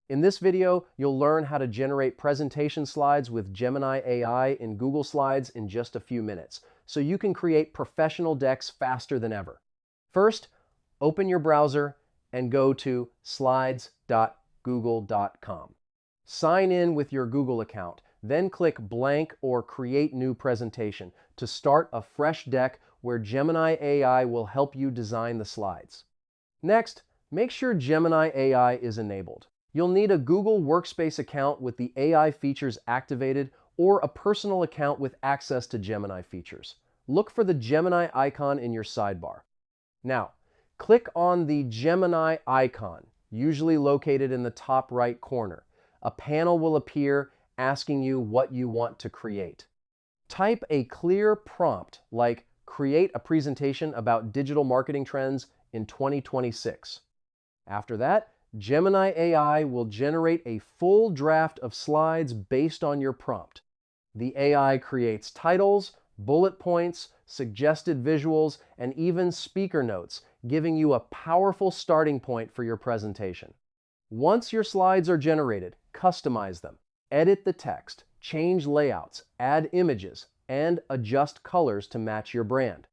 In this video, you'll learn how to generate presentation slides with Gemini AI in Google Slides in just a few minutes, so you can create professional decks faster than ever. First, open your browser and go to slides.google.com. Sign in with your Google account, then click Blank or Create New Presentation to start a fresh deck where Gemini AI will help you design the slides. Next, make sure Gemini AI is enabled. You'll need a Google Workspace account with the AI features activated or a personal account with access to Gemini features. Look for the Gemini icon in your sidebar. Now, click on the Gemini icon, usually located in the top right corner. A panel will appear asking you what you want to create. Type a clear prompt like "Create a presentation about digital marketing trends in 2026. After that, Gemini AI will generate a full draft of slides based on your prompt. The AI creates titles, bullet points, suggested visuals, and even speaker notes, giving you a powerful starting point for your presentation. Once your slides are generated, customize them, edit the text, change layouts, add images, and adjust colors to match your brand.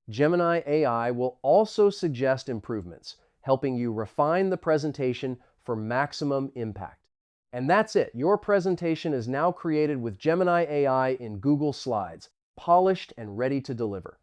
Gemini AI will also suggest improvements, helping you refine the presentation for maximum impact. And that's it. Your presentation is now created with Gemini AI in Google Slides, polished and ready to deliver.